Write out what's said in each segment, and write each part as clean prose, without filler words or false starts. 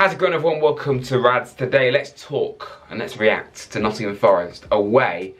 How's it going, everyone? Welcome to Rads. Today let's talk and let's react to Nottingham Forest away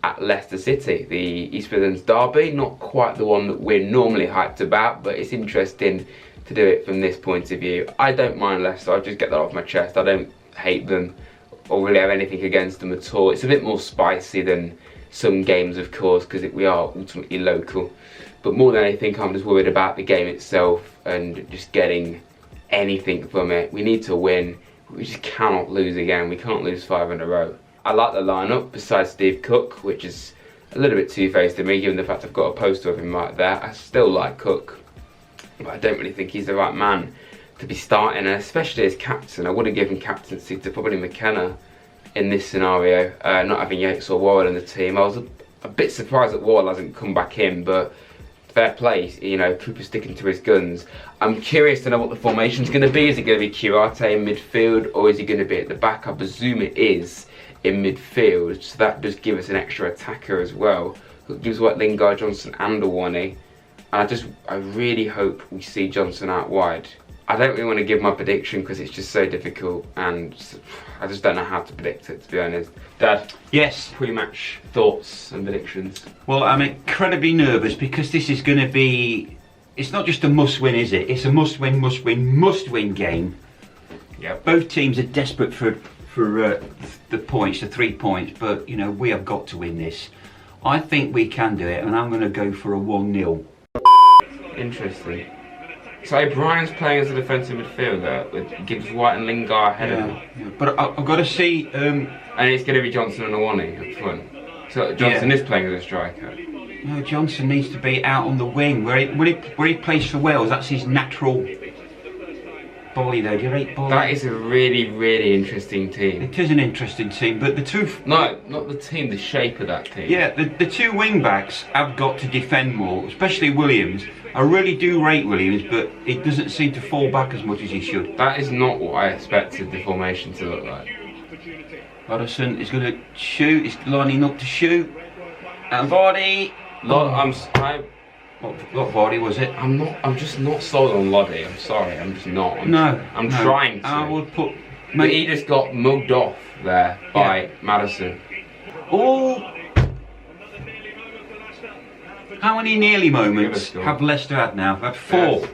at Leicester City, the East Midlands derby. Not quite the one that we're normally hyped about, but it's interesting to do it from this point of view. I don't mind Leicester, I'll just get that off my chest. I don't hate them or really have anything against them at all. It's a bit more spicy than some games, of course, because we are ultimately local. But more than anything, I'm just worried about the game itself and just getting anything from it. We need to win. We just cannot lose again. We can't lose 5 in a row. I like the lineup besides Steve Cook, which is a little bit two-faced to me given the fact I've got a poster of him right there. I still like Cook, but I don't really think he's the right man to be starting, and especially as captain. I would have given captaincy to probably McKenna in this scenario, not having Yates or Worrell in the team. I was a bit surprised that Worrell hasn't come back in, but fair play, you know, Cooper's sticking to his guns. I'm curious to know what the formation's going to be. Is it going to be Kurate in midfield, or is he going to be at the back? I presume it is in midfield, so that does give us an extra attacker as well. It gives what Lingard, Johnson and Awani. And I really hope we see Johnson out wide. I don't really want to give my prediction because it's just so difficult, and I just don't know how to predict it, to be honest. Dad? Yes? Pre-match thoughts and predictions? Well, I'm incredibly nervous because this is going to be... It's not just a must-win, is it? It's a must-win, must-win, must-win game. Yep. Both teams are desperate for the points, the 3 points, but, you know, we have got to win this. I think we can do it, and I'm going to go for a 1-0. Interesting. So Brian's playing as a defensive midfielder with Gibbs White and Lingard ahead of him. Yeah. But I've got to see... And it's going to be Johnson and Awani up front. So Johnson is playing as a striker. No, Johnson needs to be out on the wing where he plays for Wales. That's his natural body, though. Do you rate body? That is a really, really interesting team. It is an interesting team, but the two... No, not the team, the shape of that team. Yeah, the two wing backs have got to defend more, especially Williams. I really do rate Williams, but he doesn't seem to fall back as much as he should. That is not what I expected the formation to look like. Madison is going to shoot, he's lining up to shoot. And Vardy... What Vardy was it? I'm just not sold on Loddy, I'm sorry, I'm just not. I'm no. trying to. I would put... But he just got mugged off there by Madison. Oh! How many nearly moments have Leicester had now? I've had 4. Yes.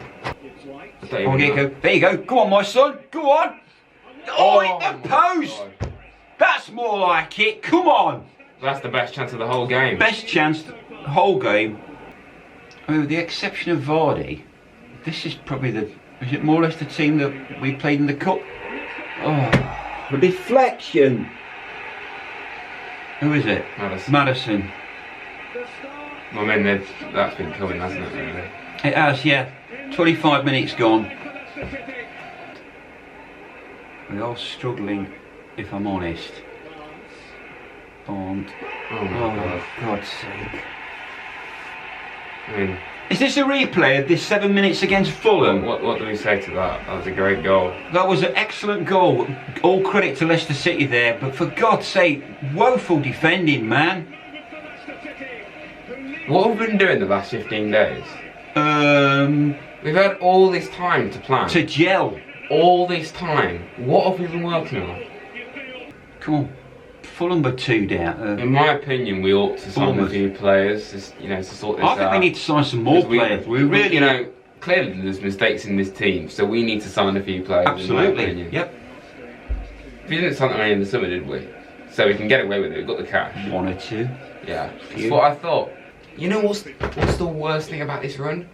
Oh, there you go. There you go. Go on, my son. Go on. Oh, hit the post. God. That's more like it. Come on. That's the best chance of the whole game. Best chance the whole game. I mean, with the exception of Vardy, this is probably is it more or less the team that we played in the cup? Oh, the deflection. Who is it? Madison. I mean, that's been coming, hasn't it, really? It has, yeah. 25 minutes gone. We are struggling, if I'm honest. Bond. Oh my God. God's sake. I mean, is this a replay of this 7 minutes against Fulham? What do we say to that? That was a great goal. That was an excellent goal. All credit to Leicester City there, but for God's sake, woeful defending, man. What have we been doing the last 15 days? We've had all this time to plan. To gel. All this time. What have we been working on? Come on. Fulham were 2 down. In my opinion, we ought to sign a few players, to sort this out. I think we need to sign some more players. We really, you know, clearly there's mistakes in this team, so we need to sign a few players. Absolutely. In my opinion. Yep. We didn't sign any in the summer, did we? So we can get away with it. We've got the cash. 1 or 2. Yeah. That's what I thought. You know what's the worst thing about this run?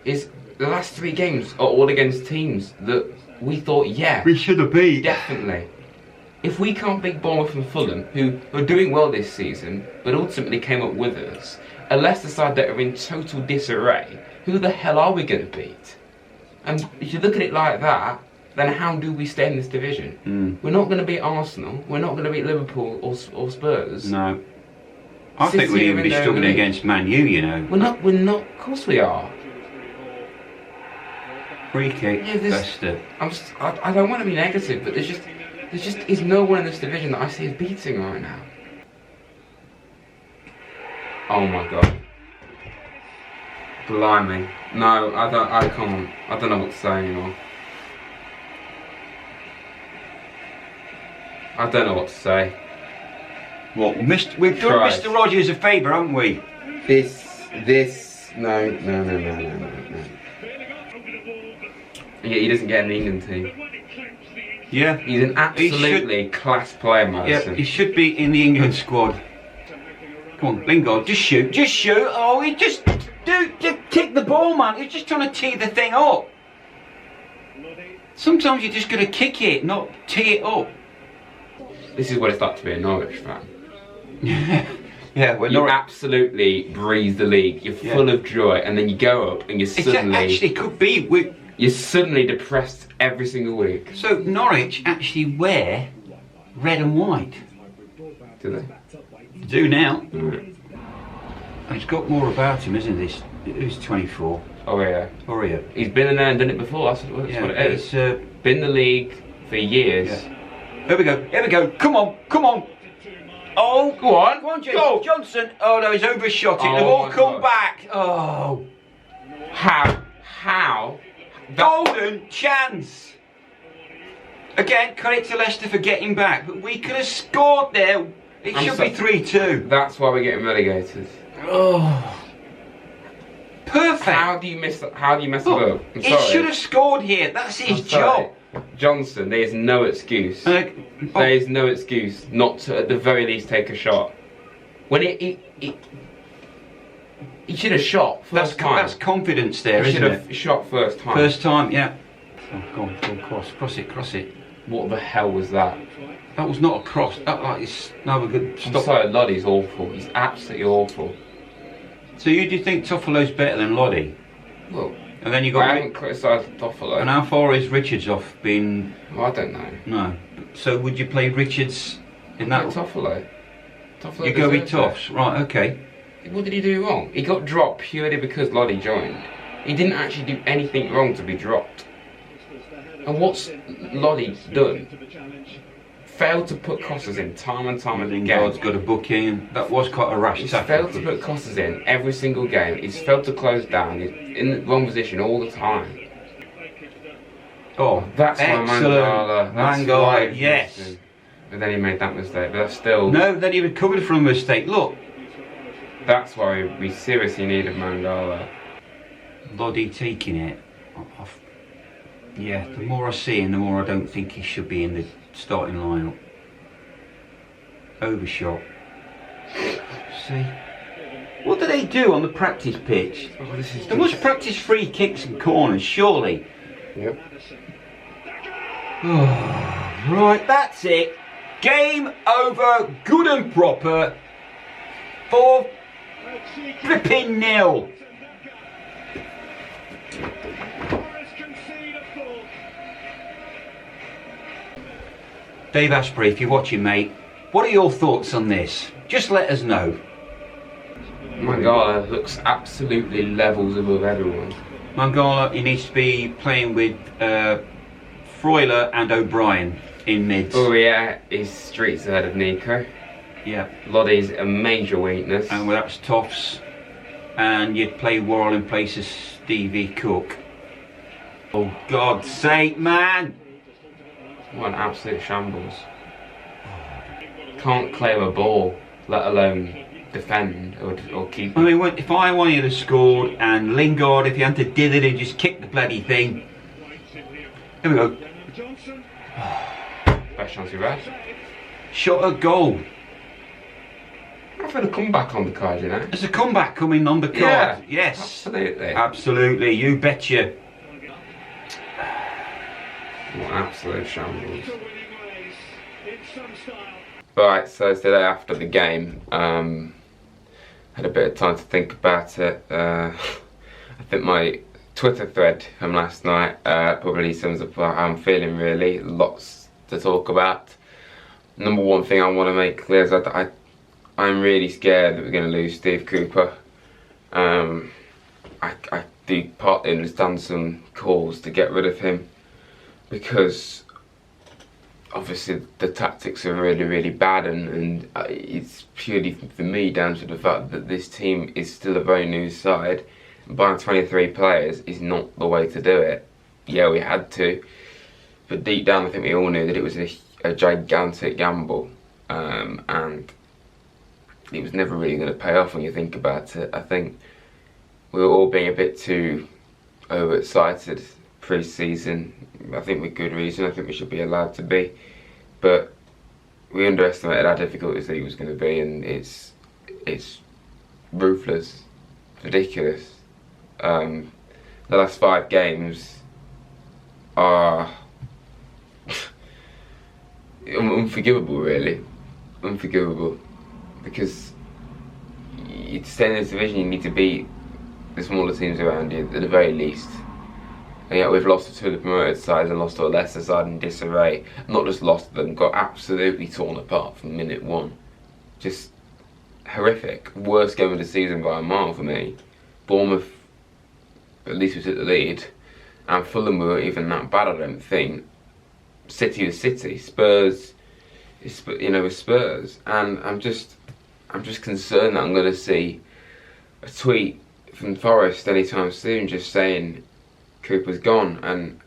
Is the last 3 games are all against teams that we thought, yeah, we should have beat. Definitely. If we can't beat Bournemouth and Fulham, who are doing well this season, but ultimately came up with us, a Leicester side that are in total disarray, who the hell are we going to beat? And if you look at it like that, then how do we stay in this division? We're not going to beat Arsenal, we're not going to beat Liverpool or Spurs. No. I think we'd even be struggling against Man U, you know. We're not, of course we are. Free kick, Leicester. I don't want to be negative, but there just is no one in this division that I see as beating right now. Oh my God. Blimey. No, I can't. I don't know what to say anymore. I don't know what to say. What? We've done Christ. Mr. Rogers a favour, haven't we? No. Yeah, he doesn't get in the England team. Yeah. He's an absolutely class player, Madison. Yeah, he should be in the England squad. Come on, Lingard, just shoot. Just shoot. Oh, he just kick the ball, man. He's just trying to tee the thing up. Sometimes you just got to kick it, not tee it up. This is what it's like to be a Norwich fan. Yeah, we're You not. absolutely breathe the league. You're full of joy, and then you go up and Actually could be. You're suddenly depressed every single week. So Norwich actually wear red and white. Do they? Do now. Right. He's got more about him, isn't he? Who's 24? Oh yeah. Oreo. He's been in there and done it before. That's what it is. Been in the league for years. Yeah. Here we go. Come on. Oh, Go on. Go on, Go. Johnson. Oh no, he's overshot it. Oh, They've all my come God. back. Oh. How? Golden chance. Again, credit to Leicester for getting back, but we could have scored there. It should be 3-2. That's why we're getting relegated. Oh. Perfect. How do you mess it up? I'm He sorry. should have scored here. That's his I'm sorry. job. Johnson, there is no excuse. There is no excuse not to, at the very least, take a shot. When he should have shot first time. That's confidence there, He should isn't it? have shot first time. First time, yeah. Oh, go on, cross it. What the hell was that? That was not a cross. No, we're good. I'm Stop. sorry, Loddie's awful. He's absolutely awful. So do you think Toffolo's better than Loddy? Well, And then you I got. haven't criticised Toffolo. And how far is Richards off being? Well, I don't know. No. So would you play Richards in that? Toffolo. You go with deserves Toffs, right? Okay. it. What did he do wrong? He got dropped purely because Loddy joined. He didn't actually do anything wrong to be dropped. And what's Loddy done? Failed to put crosses in time and time again. Lingard's got a booking. That was quite a rash He's tackle. failed to put crosses in every single game. He's failed to close down. He's in the wrong position all the time. Oh, That's why excellent. Mangala, yes. But then he made that mistake. But that's still. No, then he recovered from a mistake. Look, That's why we seriously needed Mangala. Loddy taking it. Yeah, the more I see him, the more I don't think he should be in the starting lineup. Overshot. See? What do they do on the practice pitch? Oh, this is They must practice free kicks and corners, surely. Yep. Right, that's it. Game over, good and proper. 4 flipping nil. Dave Ashbury, if you're watching, mate, what are your thoughts on this? Just let us know. Mangala looks absolutely levels above everyone. Mangala, he needs to be playing with Freuler and O'Brien in mids. Oh yeah, he's streets ahead of Nico. Yeah. Loddie's a major weakness. And well, that's Toffs. And you'd play Worrell in place of Stevie Cook. Oh, God's sake, man! What an absolute shambles. Can't clear a ball, let alone defend or keep. I mean, if I wanted to score and Lingard, if he had to did it and just kick the bloody thing. Here we go. Best chance we've had. Shot a goal. I've had a comeback on the card, you know. There's a comeback coming on the card. Yeah, Yes. absolutely. Absolutely, you betcha. What an absolute shambles. Right, so today after the game, had a bit of time to think about it. I think my Twitter thread from last night probably sums up how I'm feeling really. Lots to talk about. Number one thing I want to make clear is that I'm really scared that we're going to lose Steve Cooper. I do partly understand some calls to get rid of him because obviously the tactics are really, really bad, and it's purely for me down to the fact that this team is still a very new side. Buying 23 players is not the way to do it. Yeah, we had to, but deep down I think we all knew that it was a a gigantic gamble, and it was never really going to pay off when you think about it. I think we were all being a bit too overexcited pre-season. I think with good reason. I think we should be allowed to be, but we underestimated how difficult this league was going to be, and it's ruthless, ridiculous. The last 5 games are unforgivable, really. Unforgivable. Because to stay in this division, you need to beat the smaller teams around you, at the very least. And yet we've lost to 2 of the promoted sides and lost to a Leicester side in disarray. Not just lost them, got absolutely torn apart from minute 1. Just horrific. Worst game of the season by a mile for me. Bournemouth, at least we took the lead. And Fulham weren't even that bad, I don't think. City was City. Spurs, with Spurs. And I'm just concerned that I'm going to see a tweet from Forest anytime soon just saying Cooper's gone, and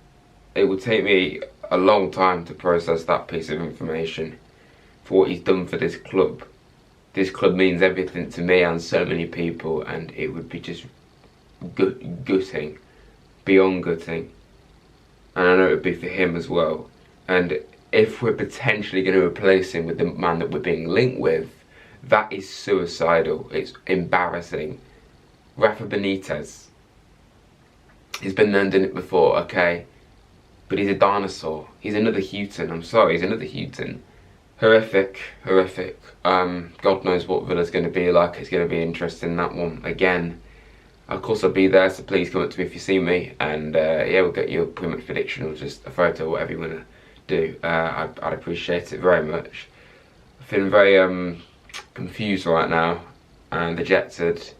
it will take me a long time to process that piece of information for what he's done for this club. This club means everything to me and so many people, and it would be just gutting, beyond gutting. And I know it would be for him as well. And if we're potentially going to replace him with the man that we're being linked with, that is suicidal. It's embarrassing. Rafa Benitez. He's been there and done it before, okay. But he's a dinosaur. He's another Houghton. I'm sorry, he's another Houghton. Horrific, horrific. God knows what Villa's going to be like. It's going to be interesting, that one. Again, of course I'll be there, so please come up to me if you see me. And yeah, we'll get you a pretty much prediction or just a photo, whatever you want to do. I'd appreciate it very much. I'm feeling very confused right now and dejected.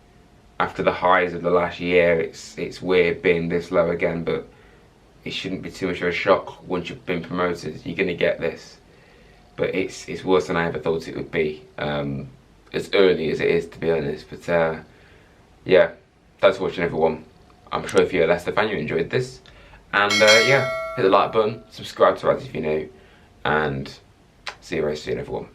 After the highs of the last year, it's weird being this low again, but it shouldn't be too much of a shock once you've been promoted. You're going to get this, but it's worse than I ever thought it would be, as early as it is, to be honest. But yeah, thanks for watching, everyone. I'm sure if you're a Leicester fan, you enjoyed this, and yeah, hit the like button, subscribe to Rads if you're new, and see you very soon, everyone.